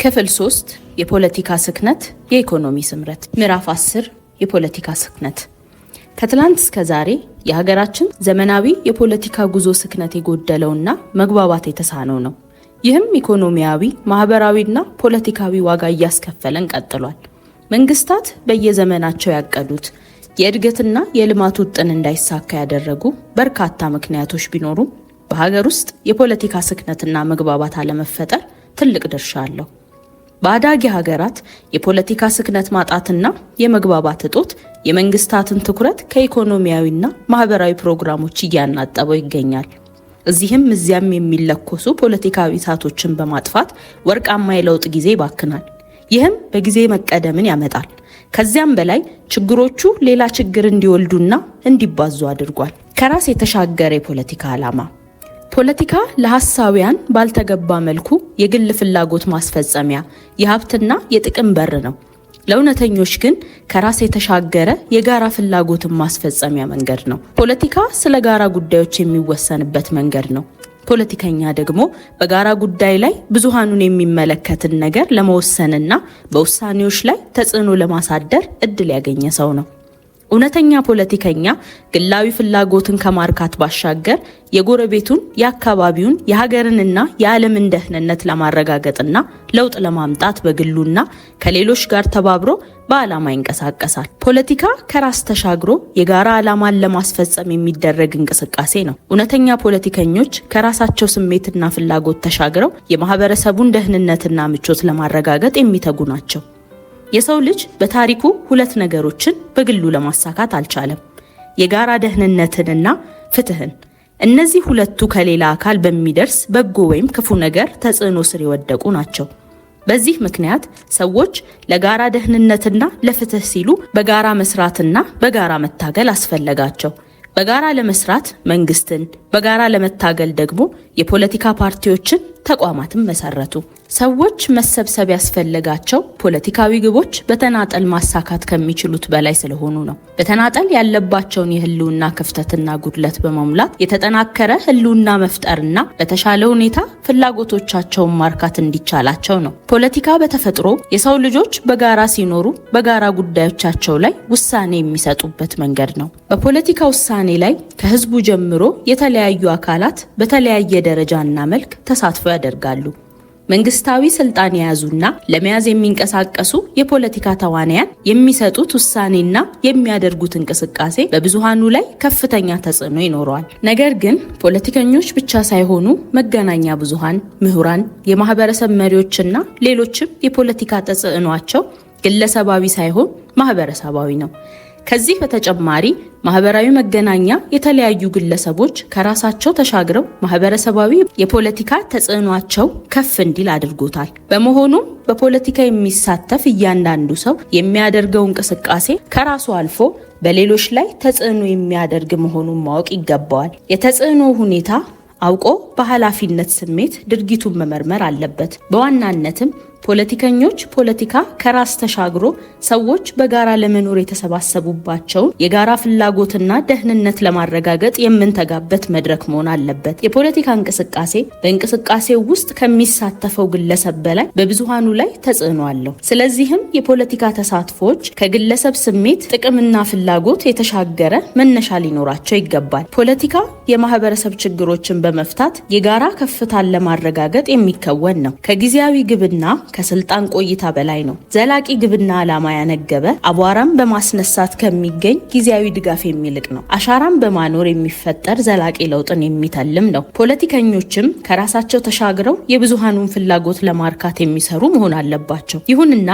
ክፍል 3 የፖለቲካ ስክነት የኢኮኖሚ ስምረት ምዕራፍ 10 የፖለቲካ ስክነት። ከትላንት እስከ ዛሬ የሀገራችን ዘመናዊ የፖለቲካ ጉዞ ስክነት የጎደለውና መግባባት የተሳነው ነው። ይህም ኢኮኖሚያዊ፣ ማህበራዊና ፖለቲካዊ ዋጋ እያስከፈለን ቀጥሏል። መንግስታት በየዘመናቸው ያቀዱት የእድገትና የልማት ውጥን እንዳይሳካ ያደረጉ በርካታ ምክንያቶች ቢኖሩም በሀገር ውስጥ የፖለቲካ ስክነትና መግባባት አለመፈጠር ትልቅ ድርሻ አለው። በአዳጊ ሀገራት የፖለቲካ ስክነት ማጣትና የመግባባት እጦት የመንግስታትን ትኩረት ከኢኮኖሚያዊና ማህበራዊ ፕሮግራሞች እያናጠበው ይገኛል። እዚህም እዚያም የሚለኮሱ ፖለቲካዊ እሳቶችን በማጥፋት ወርቃማ የለውጥ ጊዜ ይባክናል። ይህም በጊዜ መቀደምን ያመጣል። ከዚያም በላይ ችግሮቹ ሌላ ችግር እንዲወልዱና እንዲባዙ አድርጓል። ከራስ የተሻገረ የፖለቲካ ዓላማ። ፖለቲካ ለሐሳዊያን ባልተገባ መልኩ የግል ፍላጎት ማስፈጸሚያ፣ የሀብትና የጥቅም በር ነው። ለእውነተኞች ግን ከራስ የተሻገረ የጋራ ፍላጎትን ማስፈጸሚያ መንገድ ነው። ፖለቲካ ስለ ጋራ ጉዳዮች የሚወሰንበት መንገድ ነው። ፖለቲከኛ ደግሞ በጋራ ጉዳይ ላይ ብዙሃኑን የሚመለከትን ነገር ለመወሰንና በውሳኔዎች ላይ ተጽዕኖ ለማሳደር እድል ያገኘ ሰው ነው። እውነተኛ ፖለቲከኛ ግላዊ ፍላጎትን ከማርካት ባሻገር የጎረቤቱን፣ የአካባቢውን፣ የሀገርንና የዓለምን ደህንነት ለማረጋገጥና ለውጥ ለማምጣት በግሉና ከሌሎች ጋር ተባብሮ በዓላማ ይንቀሳቀሳል። ፖለቲካ ከራስ ተሻግሮ የጋራ ዓላማን ለማስፈጸም የሚደረግ እንቅስቃሴ ነው። እውነተኛ ፖለቲከኞች ከራሳቸው ስሜትና ፍላጎት ተሻግረው የማህበረሰቡን ደህንነትና ምቾት ለማረጋገጥ የሚተጉ ናቸው። የሰው ልጅ በታሪኩ ሁለት ነገሮችን በግሉ ለማሳካት አልቻለም፤ የጋራ ደህንነትንና ፍትህን። እነዚህ ሁለቱ ከሌላ አካል በሚደርስ በጎ ወይም ክፉ ነገር ተጽዕኖ ስር የወደቁ ናቸው። በዚህ ምክንያት ሰዎች ለጋራ ደህንነትና ለፍትህ ሲሉ በጋራ መስራትና በጋራ መታገል አስፈለጋቸው። በጋራ ለመስራት መንግስትን፣ በጋራ ለመታገል ደግሞ የፖለቲካ ፓርቲዎችን፣ ተቋማትን መሰረቱ። ሰዎች መሰብሰብ ያስፈልጋቸው ፖለቲካዊ ግቦች በተናጠል ማሳካት ከሚችሉት በላይ ስለሆኑ ነው። በተናጠል ያለባቸውን የህልውና ክፍተትና ጉድለት በመሙላት የተጠናከረ ህልውና መፍጠርና በተሻለ ሁኔታ ፍላጎቶቻቸውን ማርካት እንዲቻላቸው ነው። ፖለቲካ በተፈጥሮ የሰው ልጆች በጋራ ሲኖሩ በጋራ ጉዳዮቻቸው ላይ ውሳኔ የሚሰጡበት መንገድ ነው። በፖለቲካ ውሳኔ ላይ ከህዝቡ ጀምሮ የተለያዩ አካላት በተለያየ ደረጃና መልክ ተሳትፎ ያደርጋሉ። መንግስታዊ ስልጣን የያዙና ለመያዝ የሚንቀሳቀሱ የፖለቲካ ተዋናያን የሚሰጡት ውሳኔና የሚያደርጉት እንቅስቃሴ በብዙሃኑ ላይ ከፍተኛ ተጽዕኖ ይኖረዋል። ነገር ግን ፖለቲከኞች ብቻ ሳይሆኑ መገናኛ ብዙሃን፣ ምሁራን፣ የማህበረሰብ መሪዎችና ሌሎችም የፖለቲካ ተጽዕኗቸው ግለሰባዊ ሳይሆን ማህበረሰባዊ ነው። ከዚህ በተጨማሪ ማህበራዊ መገናኛ የተለያዩ ግለሰቦች ከራሳቸው ተሻግረው ማህበረሰባዊ የፖለቲካ ተጽዕኗቸው ከፍ እንዲል አድርጎታል። በመሆኑም በፖለቲካ የሚሳተፍ እያንዳንዱ ሰው የሚያደርገው እንቅስቃሴ ከራሱ አልፎ በሌሎች ላይ ተጽዕኖ የሚያደርግ መሆኑን ማወቅ ይገባዋል። የተጽዕኖ ሁኔታ አውቆ በኃላፊነት ስሜት ድርጊቱን መመርመር አለበት። በዋናነትም ፖለቲከኞች ፖለቲካ ከራስ ተሻግሮ ሰዎች በጋራ ለመኖር የተሰባሰቡባቸውን የጋራ ፍላጎትና ደህንነት ለማረጋገጥ የምንተጋበት መድረክ መሆን አለበት። የፖለቲካ እንቅስቃሴ በእንቅስቃሴው ውስጥ ከሚሳተፈው ግለሰብ በላይ በብዙሃኑ ላይ ተጽዕኖ አለው። ስለዚህም የፖለቲካ ተሳትፎዎች ከግለሰብ ስሜት፣ ጥቅምና ፍላጎት የተሻገረ መነሻ ሊኖራቸው ይገባል። ፖለቲካ የማህበረሰብ ችግሮችን በመፍታት የጋራ ከፍታን ለማረጋገጥ የሚከወን ነው። ከጊዜያዊ ግብና ከስልጣን ቆይታ በላይ ነው። ዘላቂ ግብና ዓላማ ያነገበ አቧራን በማስነሳት ከሚገኝ ጊዜያዊ ድጋፍ የሚልቅ ነው። አሻራን በማኖር የሚፈጠር ዘላቂ ለውጥን የሚተልም ነው። ፖለቲከኞችም ከራሳቸው ተሻግረው የብዙሃኑን ፍላጎት ለማርካት የሚሰሩ መሆን አለባቸው። ይሁንና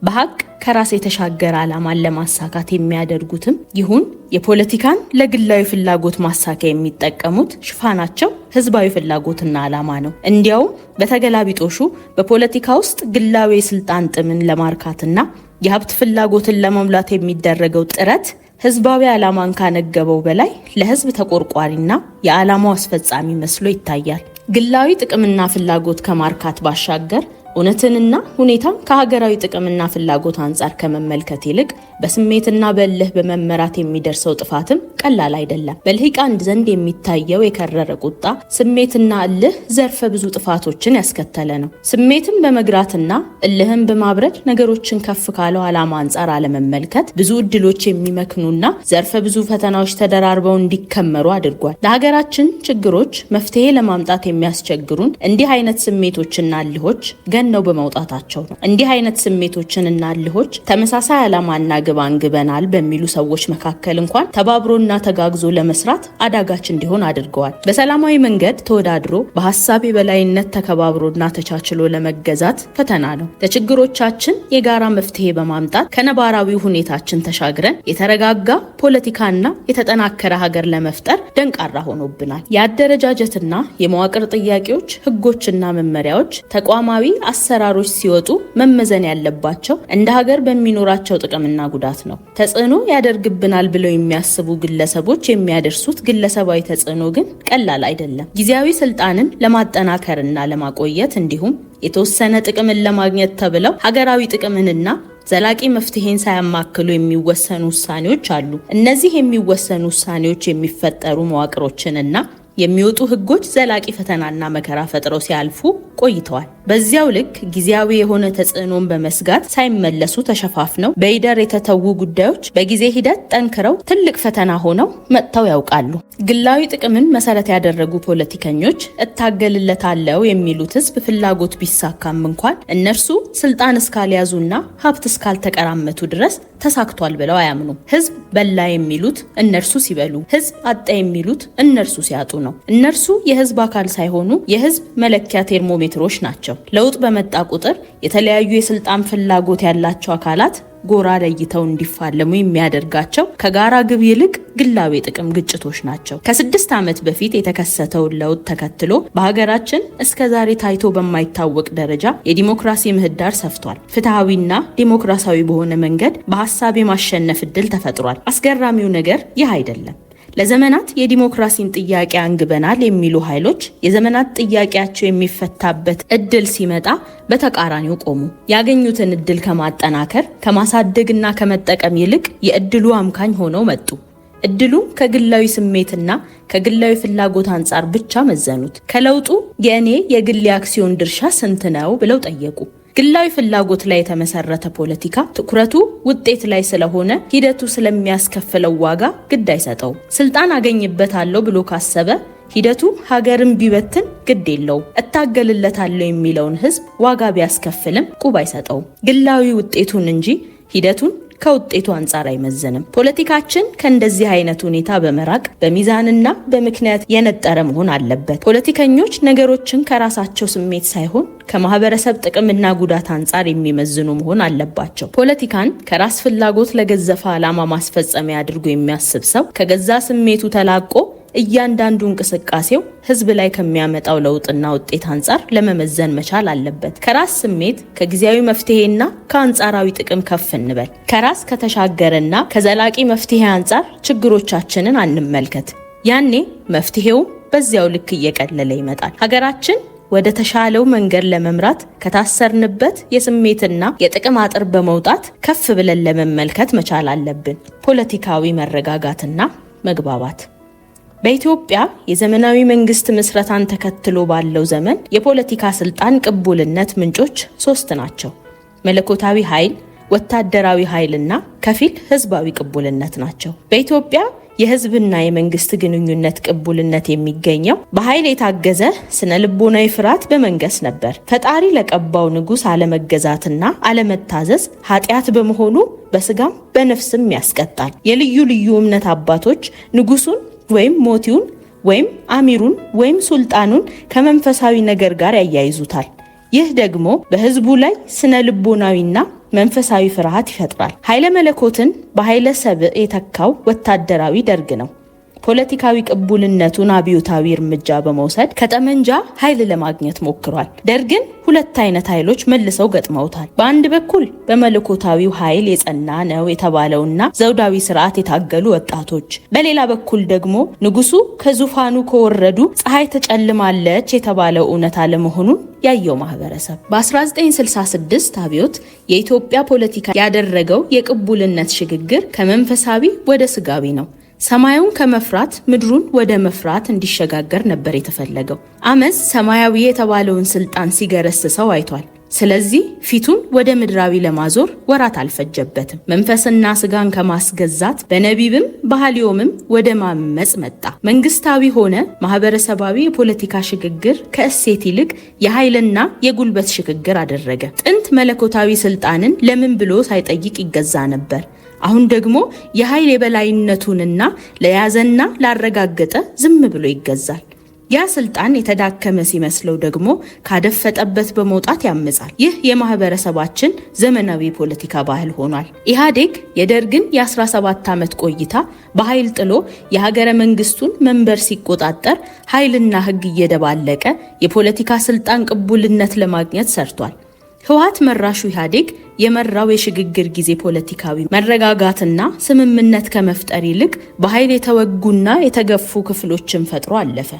በሀቅ ከራስ የተሻገረ ዓላማን ለማሳካት የሚያደርጉትም ይሁን የፖለቲካን ለግላዊ ፍላጎት ማሳካት የሚጠቀሙት ሽፋናቸው ህዝባዊ ፍላጎትና ዓላማ ነው። እንዲያውም በተገላቢጦሹ በፖለቲካ ውስጥ ግላዊ የስልጣን ጥምን ለማርካትና የሀብት ፍላጎትን ለመሙላት የሚደረገው ጥረት ህዝባዊ ዓላማን ካነገበው በላይ ለህዝብ ተቆርቋሪና የዓላማው አስፈጻሚ መስሎ ይታያል። ግላዊ ጥቅምና ፍላጎት ከማርካት ባሻገር እውነትንና ሁኔታን ከሀገራዊ ጥቅምና ፍላጎት አንጻር ከመመልከት ይልቅ በስሜትና በእልህ በመመራት የሚደርሰው ጥፋትም ቀላል አይደለም። በልሂቃን ዘንድ የሚታየው የከረረ ቁጣ፣ ስሜትና እልህ ዘርፈ ብዙ ጥፋቶችን ያስከተለ ነው። ስሜትን በመግራትና እልህን በማብረድ ነገሮችን ከፍ ካለው ዓላማ አንጻር አለመመልከት ብዙ እድሎች የሚመክኑና ዘርፈ ብዙ ፈተናዎች ተደራርበው እንዲከመሩ አድርጓል። ለሀገራችን ችግሮች መፍትሄ ለማምጣት የሚያስቸግሩን እንዲህ አይነት ስሜቶችና እልሆች ገነው በመውጣታቸው ነው። እንዲህ አይነት ስሜቶችንና እልሆች ተመሳሳይ ዓላማና ግብ አንግበናል በሚሉ ሰዎች መካከል እንኳን ተባብሮና ተጋግዞ ለመስራት አዳጋች እንዲሆን አድርገዋል። በሰላማዊ መንገድ ተወዳድሮ በሐሳብ የበላይነት ተከባብሮና ተቻችሎ ለመገዛት ፈተና ነው። ለችግሮቻችን የጋራ መፍትሄ በማምጣት ከነባራዊ ሁኔታችን ተሻግረን የተረጋጋ ፖለቲካና የተጠናከረ ሀገር ለመፍጠር ደንቃራ ሆኖብናል። የአደረጃጀትና የመዋቅር ጥያቄዎች፣ ህጎችና መመሪያዎች፣ ተቋማዊ አሰራሮች ሲወጡ መመዘን ያለባቸው እንደ ሀገር በሚኖራቸው ጥቅምና ጉዳት ነው። ተጽዕኖ ያደርግብናል ብለው የሚያስቡ ግለሰቦች የሚያደርሱት ግለሰባዊ ተጽዕኖ ግን ቀላል አይደለም። ጊዜያዊ ስልጣንን ለማጠናከርና ለማቆየት እንዲሁም የተወሰነ ጥቅምን ለማግኘት ተብለው ሀገራዊ ጥቅምንና ዘላቂ መፍትሄን ሳያማክሉ የሚወሰኑ ውሳኔዎች አሉ። እነዚህ የሚወሰኑ ውሳኔዎች የሚፈጠሩ መዋቅሮችንና የሚወጡ ህጎች ዘላቂ ፈተናና መከራ ፈጥረው ሲያልፉ ቆይተዋል። በዚያው ልክ ጊዜያዊ የሆነ ተጽዕኖን በመስጋት ሳይመለሱ ተሸፋፍነው በይደር የተተዉ ጉዳዮች በጊዜ ሂደት ጠንክረው ትልቅ ፈተና ሆነው መጥተው ያውቃሉ። ግላዊ ጥቅምን መሰረት ያደረጉ ፖለቲከኞች እታገልለታለሁ የሚሉት ህዝብ ፍላጎት ቢሳካም እንኳን እነርሱ ስልጣን እስካልያዙና ሀብት እስካልተቀራመቱ ድረስ ተሳክቷል ብለው አያምኑም። ህዝብ በላ የሚሉት እነርሱ ሲበሉ፣ ህዝብ አጣ የሚሉት እነርሱ ሲያጡ ነው። እነርሱ የህዝብ አካል ሳይሆኑ የህዝብ መለኪያ ቴርሞሜትሮች ናቸው። ለውጥ በመጣ ቁጥር የተለያዩ የስልጣን ፍላጎት ያላቸው አካላት ጎራ ለይተው እንዲፋለሙ የሚያደርጋቸው ከጋራ ግብ ይልቅ ግላዊ ጥቅም ግጭቶች ናቸው። ከ6 ዓመት በፊት የተከሰተውን ለውጥ ተከትሎ በሀገራችን እስከዛሬ ታይቶ በማይታወቅ ደረጃ የዲሞክራሲ ምህዳር ሰፍቷል። ፍትሃዊና ዲሞክራሲያዊ በሆነ መንገድ በሀሳብ የማሸነፍ እድል ተፈጥሯል። አስገራሚው ነገር ይህ አይደለም። ለዘመናት የዲሞክራሲን ጥያቄ አንግበናል የሚሉ ኃይሎች የዘመናት ጥያቄያቸው የሚፈታበት እድል ሲመጣ በተቃራኒው ቆሙ። ያገኙትን እድል ከማጠናከር ከማሳደግና ከመጠቀም ይልቅ የእድሉ አምካኝ ሆነው መጡ። እድሉ ከግላዊ ስሜትና ከግላዊ ፍላጎት አንጻር ብቻ መዘኑት። ከለውጡ የእኔ የግል አክሲዮን ድርሻ ስንት ነው ብለው ጠየቁ። ግላዊ ፍላጎት ላይ የተመሰረተ ፖለቲካ ትኩረቱ ውጤት ላይ ስለሆነ ሂደቱ ስለሚያስከፍለው ዋጋ ግድ አይሰጠው። ስልጣን አገኝበታለሁ ብሎ ካሰበ ሂደቱ ሀገርን ቢበትን ግድ የለው። እታገልለታለሁ የሚለውን ህዝብ ዋጋ ቢያስከፍልም ቁብ አይሰጠው። ግላዊ ውጤቱን እንጂ ሂደቱን ከውጤቱ አንጻር አይመዘንም። ፖለቲካችን ከእንደዚህ አይነት ሁኔታ በመራቅ በሚዛንና በምክንያት የነጠረ መሆን አለበት። ፖለቲከኞች ነገሮችን ከራሳቸው ስሜት ሳይሆን ከማህበረሰብ ጥቅምና ጉዳት አንጻር የሚመዝኑ መሆን አለባቸው። ፖለቲካን ከራስ ፍላጎት ለገዘፈ ዓላማ ማስፈጸሚያ አድርጎ የሚያስብ ሰው ከገዛ ስሜቱ ተላቆ እያንዳንዱ እንቅስቃሴው ህዝብ ላይ ከሚያመጣው ለውጥና ውጤት አንጻር ለመመዘን መቻል አለበት። ከራስ ስሜት ከጊዜያዊ መፍትሄና ከአንጻራዊ ጥቅም ከፍ እንበል። ከራስ ከተሻገረና ከዘላቂ መፍትሄ አንጻር ችግሮቻችንን አንመልከት። ያኔ መፍትሄው በዚያው ልክ እየቀለለ ይመጣል። ሀገራችን ወደ ተሻለው መንገድ ለመምራት ከታሰርንበት የስሜትና የጥቅም አጥር በመውጣት ከፍ ብለን ለመመልከት መቻል አለብን። ፖለቲካዊ መረጋጋትና መግባባት በኢትዮጵያ የዘመናዊ መንግስት ምስረታን ተከትሎ ባለው ዘመን የፖለቲካ ስልጣን ቅቡልነት ምንጮች 3 ናቸው። መለኮታዊ ኃይል፣ ወታደራዊ ኃይልና ከፊል ህዝባዊ ቅቡልነት ናቸው። በኢትዮጵያ የህዝብና የመንግስት ግንኙነት ቅቡልነት የሚገኘው በኃይል የታገዘ ስነ ልቦናዊ ፍርሃት በመንገስ ነበር። ፈጣሪ ለቀባው ንጉስ አለመገዛትና አለመታዘዝ ኃጢአት በመሆኑ በስጋም በነፍስም ያስቀጣል። የልዩ ልዩ እምነት አባቶች ንጉሱን ወይም ሞቲውን ወይም አሚሩን ወይም ሱልጣኑን ከመንፈሳዊ ነገር ጋር ያያይዙታል። ይህ ደግሞ በህዝቡ ላይ ስነ ልቦናዊና መንፈሳዊ ፍርሃት ይፈጥራል። ኃይለ መለኮትን በኃይለ ሰብእ የተካው ወታደራዊ ደርግ ነው። ፖለቲካዊ ቅቡልነቱን አብዮታዊ እርምጃ በመውሰድ ከጠመንጃ ኃይል ለማግኘት ሞክሯል። ደርግን ሁለት አይነት ኃይሎች መልሰው ገጥመውታል። በአንድ በኩል በመለኮታዊው ኃይል የጸና ነው የተባለውና ዘውዳዊ ስርዓት የታገሉ ወጣቶች፣ በሌላ በኩል ደግሞ ንጉሱ ከዙፋኑ ከወረዱ ፀሐይ ተጨልማለች የተባለው እውነት አለመሆኑን ያየው ማህበረሰብ በ1966 አብዮት የኢትዮጵያ ፖለቲካ ያደረገው የቅቡልነት ሽግግር ከመንፈሳዊ ወደ ስጋዊ ነው። ሰማዩን ከመፍራት ምድሩን ወደ መፍራት እንዲሸጋገር ነበር የተፈለገው። አመፅ ሰማያዊ የተባለውን ስልጣን ሲገረስሰው አይቷል። ስለዚህ ፊቱን ወደ ምድራዊ ለማዞር ወራት አልፈጀበትም። መንፈስና ስጋን ከማስገዛት በነቢብም በሐልዮምም ወደ ማመጽ መጣ። መንግስታዊ ሆነ ማህበረሰባዊ የፖለቲካ ሽግግር ከእሴት ይልቅ የኃይልና የጉልበት ሽግግር አደረገ። ጥንት መለኮታዊ ስልጣንን ለምን ብሎ ሳይጠይቅ ይገዛ ነበር። አሁን ደግሞ የኃይል የበላይነቱንና ለያዘና ላረጋገጠ ዝም ብሎ ይገዛል። ያ ስልጣን የተዳከመ ሲመስለው ደግሞ ካደፈጠበት በመውጣት ያመጻል። ይህ የማህበረሰባችን ዘመናዊ ፖለቲካ ባህል ሆኗል። ኢህአዴግ የደርግን የ17 ዓመት ቆይታ በኃይል ጥሎ የሀገረ መንግስቱን መንበር ሲቆጣጠር ኃይልና ህግ እየደባለቀ የፖለቲካ ስልጣን ቅቡልነት ለማግኘት ሰርቷል። ህወሓት መራሹ ኢህአዴግ የመራው የሽግግር ጊዜ ፖለቲካዊ መረጋጋትና ስምምነት ከመፍጠር ይልቅ በኃይል የተወጉና የተገፉ ክፍሎችን ፈጥሮ አለፈ።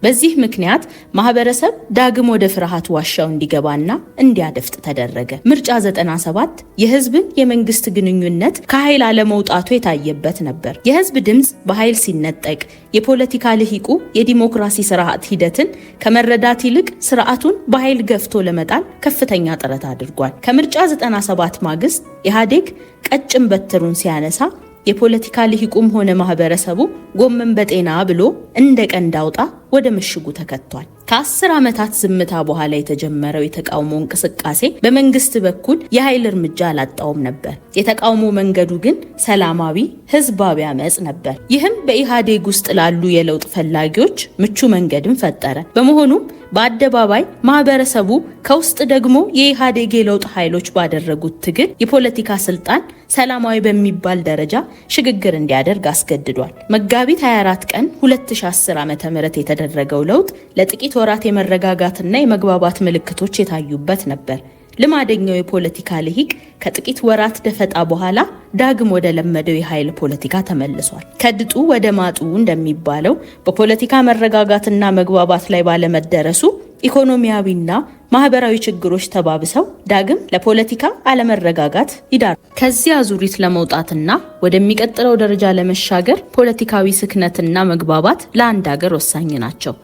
በዚህ ምክንያት ማህበረሰብ ዳግም ወደ ፍርሃት ዋሻው እንዲገባና እንዲያደፍጥ ተደረገ። ምርጫ 97 የህዝብን የመንግስት ግንኙነት ከኃይል አለመውጣቱ የታየበት ነበር። የህዝብ ድምፅ በኃይል ሲነጠቅ የፖለቲካ ልሂቁ የዲሞክራሲ ስርዓት ሂደትን ከመረዳት ይልቅ ስርዓቱን በኃይል ገፍቶ ለመጣል ከፍተኛ ጥረት አድርጓል። ከምርጫ 97 ማግስት ኢህአዴግ ቀጭን በትሩን ሲያነሳ የፖለቲካ ልሂቁም ሆነ ማህበረሰቡ ጎመን በጤና ብሎ እንደ ቀንድ አውጣ ወደ ምሽጉ ተከቷል። ከ10 ዓመታት ዝምታ በኋላ የተጀመረው የተቃውሞ እንቅስቃሴ በመንግስት በኩል የኃይል እርምጃ አላጣውም ነበር። የተቃውሞ መንገዱ ግን ሰላማዊ ህዝባዊ አመጽ ነበር። ይህም በኢህአዴግ ውስጥ ላሉ የለውጥ ፈላጊዎች ምቹ መንገድን ፈጠረ። በመሆኑም በአደባባይ ማህበረሰቡ ከውስጥ ደግሞ የኢህአዴግ የለውጥ ኃይሎች ባደረጉት ትግል የፖለቲካ ስልጣን ሰላማዊ በሚባል ደረጃ ሽግግር እንዲያደርግ አስገድዷል። መጋቢት 24 ቀን 2010 ዓ.ም የተደረገው ለውጥ ለጥቂት ወራት የመረጋጋትና የመግባባት ምልክቶች የታዩበት ነበር። ልማደኛው የፖለቲካ ልሂቅ ከጥቂት ወራት ደፈጣ በኋላ ዳግም ወደ ለመደው የኃይል ፖለቲካ ተመልሷል። ከድጡ ወደ ማጡ እንደሚባለው በፖለቲካ መረጋጋትና መግባባት ላይ ባለመደረሱ ኢኮኖሚያዊና ማህበራዊ ችግሮች ተባብሰው ዳግም ለፖለቲካ አለመረጋጋት ይዳርጋሉ። ከዚህ አዙሪት ለመውጣትና ወደሚቀጥለው ደረጃ ለመሻገር ፖለቲካዊ ስክነትና መግባባት ለአንድ ሀገር ወሳኝ ናቸው።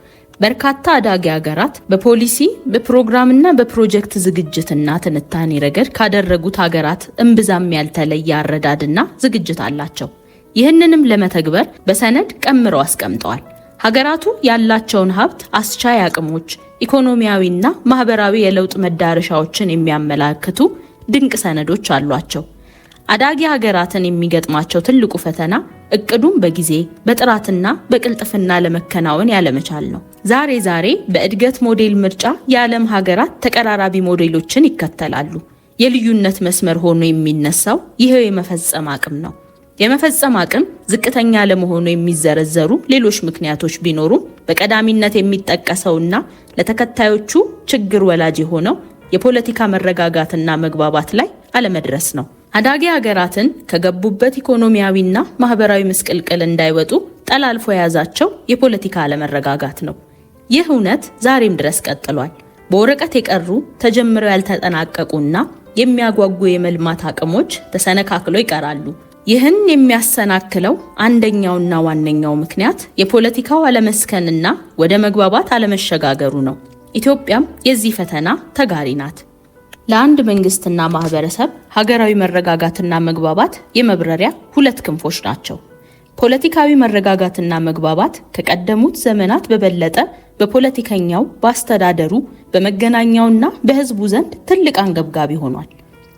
በርካታ አዳጊ ሀገራት በፖሊሲ በፕሮግራምና በፕሮጀክት ዝግጅትና ትንታኔ ረገድ ካደረጉት ሀገራት እምብዛም ያልተለየ አረዳድና ዝግጅት አላቸው። ይህንንም ለመተግበር በሰነድ ቀምረው አስቀምጠዋል። ሀገራቱ ያላቸውን ሀብት፣ አስቻይ አቅሞች፣ ኢኮኖሚያዊና ማህበራዊ የለውጥ መዳረሻዎችን የሚያመላክቱ ድንቅ ሰነዶች አሏቸው። አዳጊ ሀገራትን የሚገጥማቸው ትልቁ ፈተና እቅዱን በጊዜ በጥራትና በቅልጥፍና ለመከናወን ያለመቻል ነው። ዛሬ በእድገት ሞዴል ምርጫ የዓለም ሀገራት ተቀራራቢ ሞዴሎችን ይከተላሉ። የልዩነት መስመር ሆኖ የሚነሳው ይሄው የመፈጸም አቅም ነው። የመፈጸም አቅም ዝቅተኛ ለመሆኑ የሚዘረዘሩ ሌሎች ምክንያቶች ቢኖሩም በቀዳሚነት የሚጠቀሰውና ለተከታዮቹ ችግር ወላጅ የሆነው የፖለቲካ መረጋጋትና መግባባት ላይ አለመድረስ ነው። አዳጊ ሀገራትን ከገቡበት ኢኮኖሚያዊና ማህበራዊ ምስቅልቅል እንዳይወጡ ጠላልፎ የያዛቸው የፖለቲካ አለመረጋጋት ነው። ይህ እውነት ዛሬም ድረስ ቀጥሏል። በወረቀት የቀሩ ተጀምረው ያልተጠናቀቁና የሚያጓጉ የመልማት አቅሞች ተሰነካክለው ይቀራሉ። ይህን የሚያሰናክለው አንደኛውና ዋነኛው ምክንያት የፖለቲካው አለመስከንና ወደ መግባባት አለመሸጋገሩ ነው። ኢትዮጵያም የዚህ ፈተና ተጋሪ ናት። ለአንድ መንግስትና ማህበረሰብ ሀገራዊ መረጋጋትና መግባባት የመብረሪያ ሁለት ክንፎች ናቸው። ፖለቲካዊ መረጋጋትና መግባባት ከቀደሙት ዘመናት በበለጠ በፖለቲከኛው፣ በአስተዳደሩ፣ በመገናኛውና በህዝቡ ዘንድ ትልቅ አንገብጋቢ ሆኗል።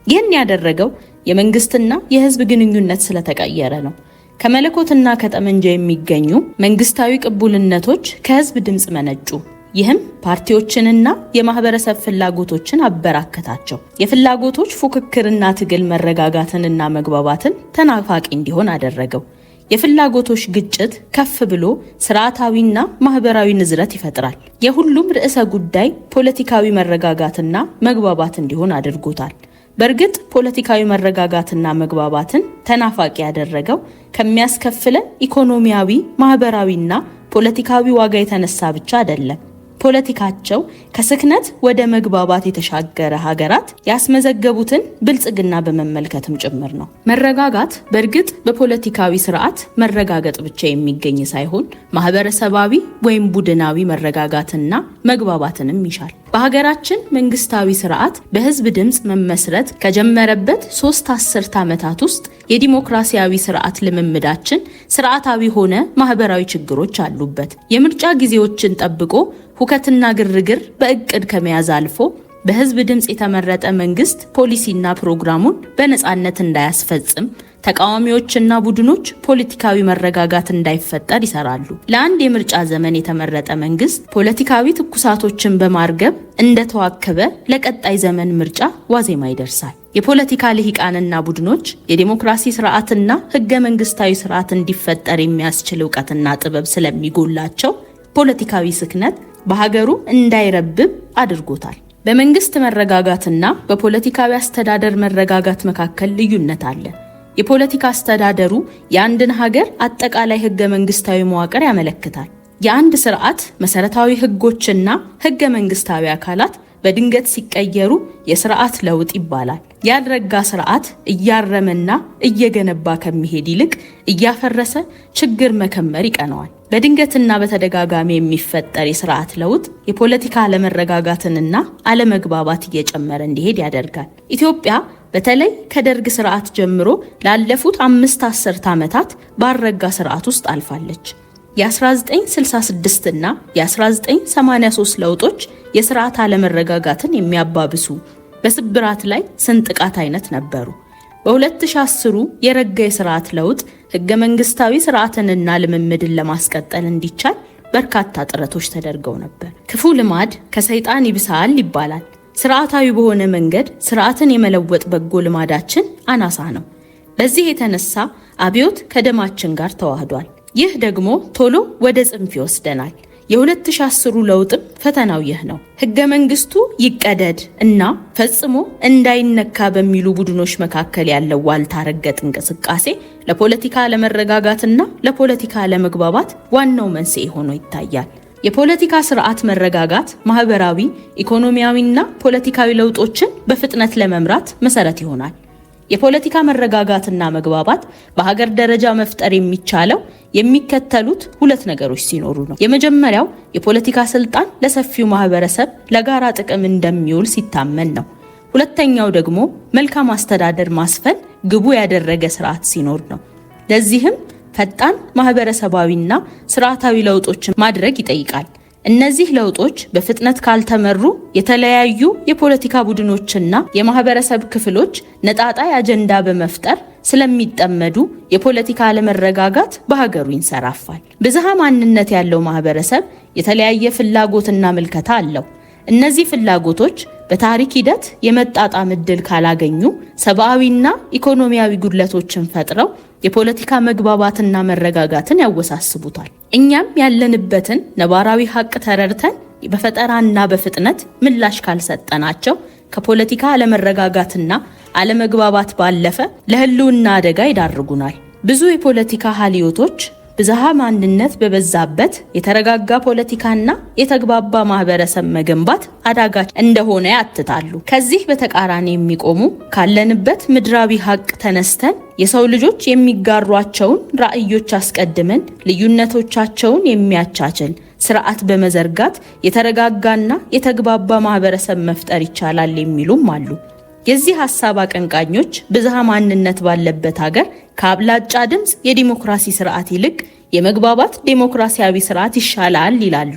ይህን ያደረገው የመንግስትና የህዝብ ግንኙነት ስለተቀየረ ነው። ከመለኮትና ከጠመንጃ የሚገኙ መንግስታዊ ቅቡልነቶች ከህዝብ ድምፅ መነጩ። ይህም ፓርቲዎችንና የማህበረሰብ ፍላጎቶችን አበራከታቸው። የፍላጎቶች ፉክክርና ትግል መረጋጋትንና መግባባትን ተናፋቂ እንዲሆን አደረገው። የፍላጎቶች ግጭት ከፍ ብሎ ስርዓታዊና ማህበራዊ ንዝረት ይፈጥራል። የሁሉም ርዕሰ ጉዳይ ፖለቲካዊ መረጋጋትና መግባባት እንዲሆን አድርጎታል። በእርግጥ ፖለቲካዊ መረጋጋትና መግባባትን ተናፋቂ ያደረገው ከሚያስከፍለን ኢኮኖሚያዊ፣ ማህበራዊና ፖለቲካዊ ዋጋ የተነሳ ብቻ አይደለም። ፖለቲካቸው ከስክነት ወደ መግባባት የተሻገረ ሀገራት ያስመዘገቡትን ብልጽግና በመመልከትም ጭምር ነው። መረጋጋት በእርግጥ በፖለቲካዊ ስርዓት መረጋገጥ ብቻ የሚገኝ ሳይሆን ማህበረሰባዊ ወይም ቡድናዊ መረጋጋትና መግባባትንም ይሻል። በሀገራችን መንግስታዊ ስርዓት በህዝብ ድምጽ መመስረት ከጀመረበት 3 አስርት ዓመታት ውስጥ የዲሞክራሲያዊ ስርዓት ልምምዳችን ስርዓታዊ ሆነ ማህበራዊ ችግሮች አሉበት። የምርጫ ጊዜዎችን ጠብቆ ሁከትና ግርግር በእቅድ ከመያዝ አልፎ በህዝብ ድምጽ የተመረጠ መንግስት ፖሊሲና ፕሮግራሙን በነፃነት እንዳያስፈጽም ተቃዋሚዎችና ቡድኖች ፖለቲካዊ መረጋጋት እንዳይፈጠር ይሰራሉ። ለአንድ የምርጫ ዘመን የተመረጠ መንግስት ፖለቲካዊ ትኩሳቶችን በማርገብ እንደተዋከበ ለቀጣይ ዘመን ምርጫ ዋዜማ ይደርሳል። የፖለቲካ ልሂቃንና ቡድኖች የዲሞክራሲ ስርዓትና ህገ መንግስታዊ ስርዓት እንዲፈጠር የሚያስችል እውቀትና ጥበብ ስለሚጎላቸው ፖለቲካዊ ስክነት በሀገሩ እንዳይረብብ አድርጎታል። በመንግስት መረጋጋትና በፖለቲካዊ አስተዳደር መረጋጋት መካከል ልዩነት አለ። የፖለቲካ አስተዳደሩ የአንድን ሀገር አጠቃላይ ህገ መንግስታዊ መዋቅር ያመለክታል። የአንድ ስርዓት መሰረታዊ ህጎችና ህገ መንግስታዊ አካላት በድንገት ሲቀየሩ የስርዓት ለውጥ ይባላል። ያልረጋ ስርዓት እያረመና እየገነባ ከሚሄድ ይልቅ እያፈረሰ ችግር መከመር ይቀነዋል። በድንገትና በተደጋጋሚ የሚፈጠር የስርዓት ለውጥ የፖለቲካ አለመረጋጋትንና አለመግባባት እየጨመረ እንዲሄድ ያደርጋል። ኢትዮጵያ በተለይ ከደርግ ስርዓት ጀምሮ ላለፉት 5 አስርት ዓመታት ባልረጋ ስርዓት ውስጥ አልፋለች። የ1966 እና የ1983 ለውጦች የስርዓት አለመረጋጋትን የሚያባብሱ በስብራት ላይ ስንጥቃት አይነት ነበሩ። በ2010 የረጋ የስርዓት ለውጥ ህገ መንግስታዊ ስርዓትንና ልምምድን ለማስቀጠል እንዲቻል በርካታ ጥረቶች ተደርገው ነበር። ክፉ ልማድ ከሰይጣን ይብሳል ይባላል። ስርዓታዊ በሆነ መንገድ ስርዓትን የመለወጥ በጎ ልማዳችን አናሳ ነው። በዚህ የተነሳ አብዮት ከደማችን ጋር ተዋህዷል። ይህ ደግሞ ቶሎ ወደ ጽንፍ ይወስደናል። የ2010 ለውጥም ፈተናው ይህ ነው። ህገ መንግስቱ ይቀደድ እና ፈጽሞ እንዳይነካ በሚሉ ቡድኖች መካከል ያለው ዋልታ ረገጥ እንቅስቃሴ ለፖለቲካ አለመረጋጋትና ለፖለቲካ አለመግባባት ዋናው መንስኤ ሆኖ ይታያል። የፖለቲካ ስርዓት መረጋጋት ማህበራዊ፣ ኢኮኖሚያዊና ፖለቲካዊ ለውጦችን በፍጥነት ለመምራት መሰረት ይሆናል። የፖለቲካ መረጋጋትና መግባባት በሀገር ደረጃ መፍጠር የሚቻለው የሚከተሉት 2 ነገሮች ሲኖሩ ነው። የመጀመሪያው የፖለቲካ ስልጣን ለሰፊው ማህበረሰብ ለጋራ ጥቅም እንደሚውል ሲታመን ነው። ሁለተኛው ደግሞ መልካም አስተዳደር ማስፈን ግቡ ያደረገ ስርዓት ሲኖር ነው። ለዚህም ፈጣን ማህበረሰባዊና ስርዓታዊ ለውጦችን ማድረግ ይጠይቃል። እነዚህ ለውጦች በፍጥነት ካልተመሩ የተለያዩ የፖለቲካ ቡድኖችና የማህበረሰብ ክፍሎች ነጣጣይ አጀንዳ በመፍጠር ስለሚጠመዱ የፖለቲካ አለመረጋጋት በሀገሩ ይንሰራፋል። ብዝሃ ማንነት ያለው ማህበረሰብ የተለያየ ፍላጎትና ምልከታ አለው። እነዚህ ፍላጎቶች በታሪክ ሂደት የመጣጣም ዕድል ካላገኙ ሰብአዊና ኢኮኖሚያዊ ጉድለቶችን ፈጥረው የፖለቲካ መግባባትና መረጋጋትን ያወሳስቡታል። እኛም ያለንበትን ነባራዊ ሀቅ ተረድተን በፈጠራና በፍጥነት ምላሽ ካልሰጠናቸው ከፖለቲካ አለመረጋጋትና አለመግባባት ባለፈ ለህልውና አደጋ ይዳርጉናል። ብዙ የፖለቲካ ሀልዮቶች ብዝሃ ማንነት በበዛበት የተረጋጋ ፖለቲካና የተግባባ ማህበረሰብ መገንባት አዳጋች እንደሆነ ያትታሉ። ከዚህ በተቃራኒ የሚቆሙ ካለንበት ምድራዊ ሀቅ ተነስተን የሰው ልጆች የሚጋሯቸውን ራዕዮች አስቀድመን ልዩነቶቻቸውን የሚያቻችል ስርዓት በመዘርጋት የተረጋጋና የተግባባ ማህበረሰብ መፍጠር ይቻላል የሚሉም አሉ። የዚህ ሐሳብ አቀንቃኞች ብዝሃ ማንነት ባለበት ሀገር ከአብላጫ ድምጽ የዲሞክራሲ ስርዓት ይልቅ የመግባባት ዲሞክራሲያዊ ስርዓት ይሻላል ይላሉ።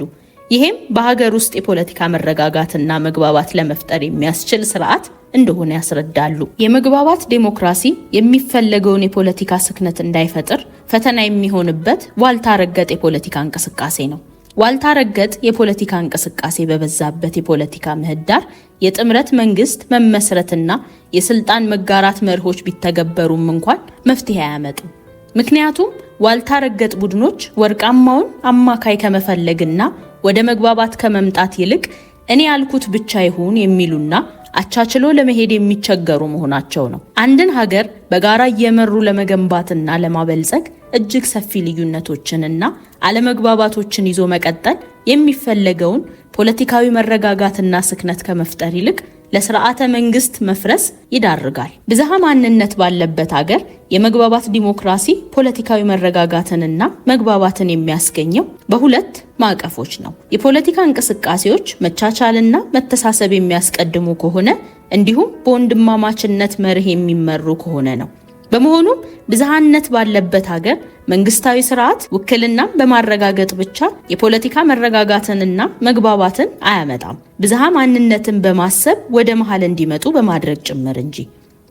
ይሄም በሀገር ውስጥ የፖለቲካ መረጋጋትና መግባባት ለመፍጠር የሚያስችል ስርዓት እንደሆነ ያስረዳሉ። የመግባባት ዲሞክራሲ የሚፈለገውን የፖለቲካ ስክነት እንዳይፈጥር ፈተና የሚሆንበት ዋልታ ረገጥ የፖለቲካ እንቅስቃሴ ነው። ዋልታ ረገጥ የፖለቲካ እንቅስቃሴ በበዛበት የፖለቲካ ምህዳር የጥምረት መንግስት መመስረትና የስልጣን መጋራት መርሆች ቢተገበሩም እንኳን መፍትሄ አያመጡም። ምክንያቱም ዋልታ ረገጥ ቡድኖች ወርቃማውን አማካይ ከመፈለግና ወደ መግባባት ከመምጣት ይልቅ እኔ ያልኩት ብቻ ይሁን የሚሉና አቻችሎ ለመሄድ የሚቸገሩ መሆናቸው ነው። አንድን ሀገር በጋራ እየመሩ ለመገንባትና ለማበልጸግ እጅግ ሰፊ ልዩነቶችንና አለመግባባቶችን ይዞ መቀጠል የሚፈለገውን ፖለቲካዊ መረጋጋትና ስክነት ከመፍጠር ይልቅ ለስርዓተ መንግስት መፍረስ ይዳርጋል። ብዝሃ ማንነት ባለበት ሀገር የመግባባት ዲሞክራሲ ፖለቲካዊ መረጋጋትንና መግባባትን የሚያስገኘው በሁለት ማዕቀፎች ነው። የፖለቲካ እንቅስቃሴዎች መቻቻልና መተሳሰብ የሚያስቀድሙ ከሆነ እንዲሁም በወንድማማችነት መርህ የሚመሩ ከሆነ ነው። በመሆኑም ብዝሃነት ባለበት ሀገር መንግስታዊ ስርዓት ውክልናን በማረጋገጥ ብቻ የፖለቲካ መረጋጋትንና መግባባትን አያመጣም፣ ብዝሃ ማንነትን በማሰብ ወደ መሃል እንዲመጡ በማድረግ ጭምር እንጂ።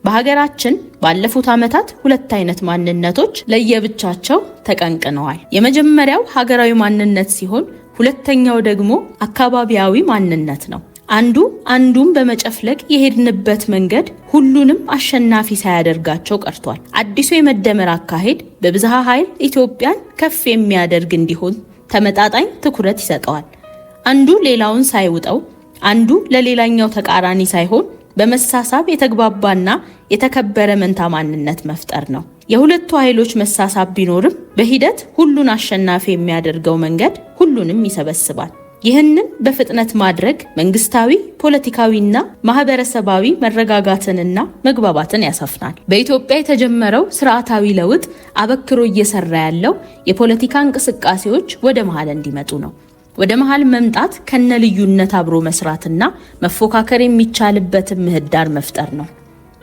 በሀገራችን ባለፉት ዓመታት ሁለት አይነት ማንነቶች ለየብቻቸው ተቀንቅነዋል። የመጀመሪያው ሀገራዊ ማንነት ሲሆን ሁለተኛው ደግሞ አካባቢያዊ ማንነት ነው። አንዱን በመጨፍለቅ የሄድንበት መንገድ ሁሉንም አሸናፊ ሳያደርጋቸው ቀርቷል። አዲሱ የመደመር አካሄድ በብዝሃ ኃይል ኢትዮጵያን ከፍ የሚያደርግ እንዲሆን ተመጣጣኝ ትኩረት ይሰጠዋል። አንዱ ሌላውን ሳይውጠው፣ አንዱ ለሌላኛው ተቃራኒ ሳይሆን በመሳሳብ የተግባባና የተከበረ መንታ ማንነት መፍጠር ነው። የሁለቱ ኃይሎች መሳሳብ ቢኖርም በሂደት ሁሉን አሸናፊ የሚያደርገው መንገድ ሁሉንም ይሰበስባል። ይህንን በፍጥነት ማድረግ መንግስታዊ፣ ፖለቲካዊና ማህበረሰባዊ መረጋጋትንና መግባባትን ያሰፍናል። በኢትዮጵያ የተጀመረው ስርዓታዊ ለውጥ አበክሮ እየሰራ ያለው የፖለቲካ እንቅስቃሴዎች ወደ መሃል እንዲመጡ ነው። ወደ መሃል መምጣት ከነ ልዩነት አብሮ መስራትና መፎካከር የሚቻልበትን ምህዳር መፍጠር ነው።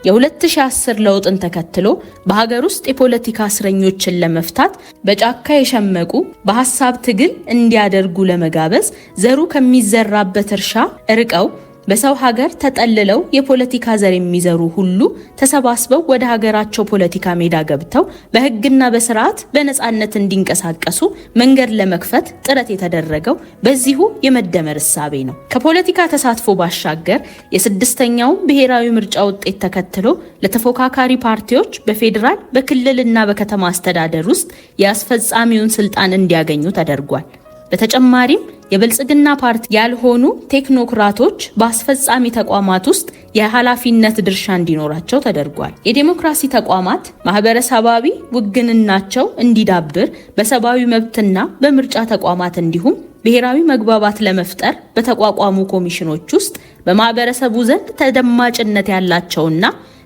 የ2010 ለውጥን ተከትሎ በሀገር ውስጥ የፖለቲካ እስረኞችን ለመፍታት በጫካ የሸመቁ በሐሳብ ትግል እንዲያደርጉ ለመጋበዝ ዘሩ ከሚዘራበት እርሻ ርቀው በሰው ሀገር ተጠልለው የፖለቲካ ዘር የሚዘሩ ሁሉ ተሰባስበው ወደ ሀገራቸው ፖለቲካ ሜዳ ገብተው በህግና በስርዓት በነፃነት እንዲንቀሳቀሱ መንገድ ለመክፈት ጥረት የተደረገው በዚሁ የመደመር እሳቤ ነው። ከፖለቲካ ተሳትፎ ባሻገር የስድስተኛው ብሔራዊ ምርጫ ውጤት ተከትሎ ለተፎካካሪ ፓርቲዎች በፌዴራል በክልልና በከተማ አስተዳደር ውስጥ የአስፈጻሚውን ስልጣን እንዲያገኙ ተደርጓል። በተጨማሪም የብልጽግና ፓርቲ ያልሆኑ ቴክኖክራቶች በአስፈጻሚ ተቋማት ውስጥ የኃላፊነት ድርሻ እንዲኖራቸው ተደርጓል። የዲሞክራሲ ተቋማት ማህበረሰባዊ ውግንናቸው እንዲዳብር በሰብአዊ መብትና በምርጫ ተቋማት እንዲሁም ብሔራዊ መግባባት ለመፍጠር በተቋቋሙ ኮሚሽኖች ውስጥ በማህበረሰቡ ዘንድ ተደማጭነት ያላቸውና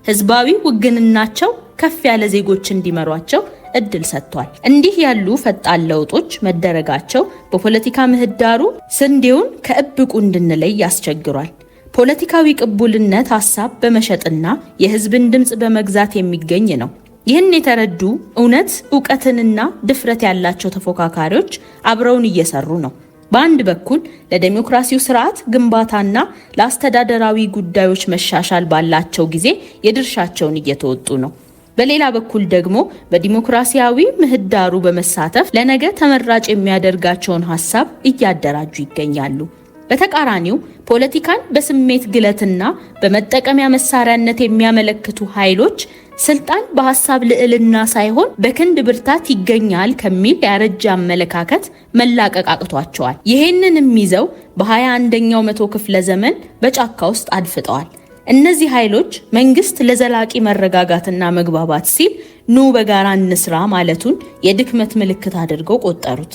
ህዝባዊ ውግንናቸው ከፍ ያለ ዜጎች እንዲመሯቸው እድል ሰጥቷል። እንዲህ ያሉ ፈጣን ለውጦች መደረጋቸው በፖለቲካ ምህዳሩ ስንዴውን ከእብቁ እንድንለይ ያስቸግሯል። ፖለቲካዊ ቅቡልነት ሐሳብ በመሸጥና የህዝብን ድምጽ በመግዛት የሚገኝ ነው። ይህን የተረዱ ዕውቀትንና ድፍረት ያላቸው ተፎካካሪዎች አብረውን እየሰሩ ነው። በአንድ በኩል ለዲሞክራሲው ስርዓት ግንባታና ለአስተዳደራዊ ጉዳዮች መሻሻል ባላቸው ጊዜ የድርሻቸውን እየተወጡ ነው። በሌላ በኩል ደግሞ በዲሞክራሲያዊ ምህዳሩ በመሳተፍ ለነገ ተመራጭ የሚያደርጋቸውን ሐሳብ እያደራጁ ይገኛሉ። በተቃራኒው ፖለቲካን በስሜት ግለትና በመጠቀሚያ መሳሪያነት የሚያመለክቱ ኃይሎች ስልጣን በሐሳብ ልዕልና ሳይሆን በክንድ ብርታት ይገኛል ከሚል ያረጀ አመለካከት መላቀቅ አቅቷቸዋል። ይሄንንም ይዘው በ21ኛው መቶ ክፍለ ዘመን በጫካ ውስጥ አድፍጠዋል። እነዚህ ኃይሎች መንግስት ለዘላቂ መረጋጋትና መግባባት ሲል ኑ በጋራ እንስራ ማለቱን የድክመት ምልክት አድርገው ቆጠሩት።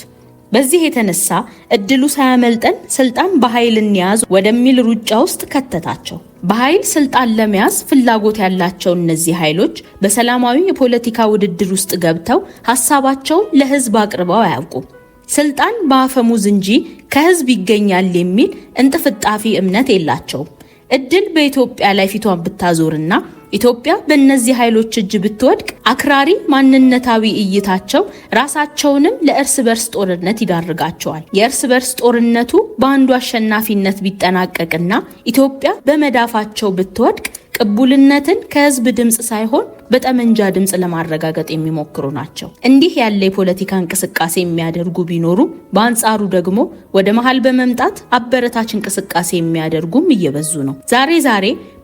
በዚህ የተነሳ እድሉ ሳያመልጠን ስልጣን በኃይል እንያዝ ወደሚል ሩጫ ውስጥ ከተታቸው። በኃይል ስልጣን ለመያዝ ፍላጎት ያላቸው እነዚህ ኃይሎች በሰላማዊ የፖለቲካ ውድድር ውስጥ ገብተው ሐሳባቸውን ለህዝብ አቅርበው አያውቁም። ስልጣን በአፈሙዝ እንጂ ከህዝብ ይገኛል የሚል እንጥፍጣፊ እምነት የላቸውም። እድል በኢትዮጵያ ላይ ፊቷን ብታዞርና ኢትዮጵያ በእነዚህ ኃይሎች እጅ ብትወድቅ አክራሪ ማንነታዊ እይታቸው ራሳቸውንም ለእርስ በርስ ጦርነት ይዳርጋቸዋል። የእርስ በርስ ጦርነቱ በአንዱ አሸናፊነት ቢጠናቀቅና ኢትዮጵያ በመዳፋቸው ብትወድቅ ቅቡልነትን ከህዝብ ድምጽ ሳይሆን በጠመንጃ ድምጽ ለማረጋገጥ የሚሞክሩ ናቸው። እንዲህ ያለ የፖለቲካ እንቅስቃሴ የሚያደርጉ ቢኖሩ በአንጻሩ ደግሞ ወደ መሃል በመምጣት አበረታች እንቅስቃሴ የሚያደርጉም እየበዙ ነው። ዛሬ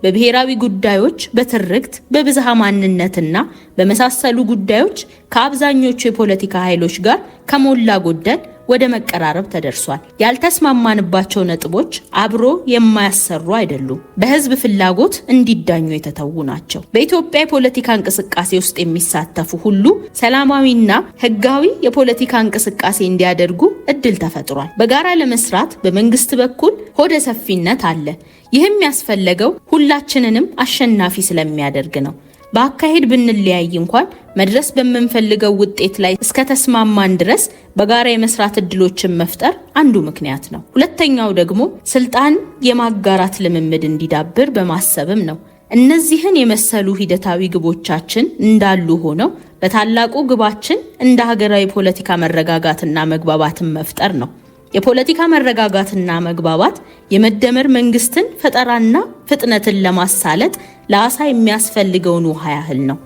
በብሔራዊ ጉዳዮች፣ በትርክት፣ በብዝሃ ማንነትና በመሳሰሉ ጉዳዮች ከአብዛኞቹ የፖለቲካ ኃይሎች ጋር ከሞላ ጎደል ወደ መቀራረብ ተደርሷል። ያልተስማማንባቸው ነጥቦች አብሮ የማያሰሩ አይደሉም፣ በህዝብ ፍላጎት እንዲዳኙ የተተዉ ናቸው። በኢትዮጵያ የፖለቲካ እንቅስቃሴ ውስጥ የሚሳተፉ ሁሉ ሰላማዊና ህጋዊ የፖለቲካ እንቅስቃሴ እንዲያደርጉ እድል ተፈጥሯል። በጋራ ለመስራት በመንግስት በኩል ሆደ ሰፊነት አለ። ይህም ያስፈለገው ሁላችንንም አሸናፊ ስለሚያደርግ ነው። በአካሄድ ብንለያይ እንኳን መድረስ በምንፈልገው ውጤት ላይ እስከ ተስማማን ድረስ በጋራ የመስራት እድሎችን መፍጠር አንዱ ምክንያት ነው። ሁለተኛው ደግሞ ስልጣን የማጋራት ልምምድ እንዲዳብር በማሰብም ነው። እነዚህን የመሰሉ ሂደታዊ ግቦቻችን እንዳሉ ሆነው በታላቁ ግባችን እንደ ሀገራዊ ፖለቲካ መረጋጋትና መግባባትን መፍጠር ነው። የፖለቲካ መረጋጋትና መግባባት የመደመር መንግስትን ፈጠራና ፍጥነትን ለማሳለጥ ለአሳ የሚያስፈልገውን ውሃ ያህል ነው።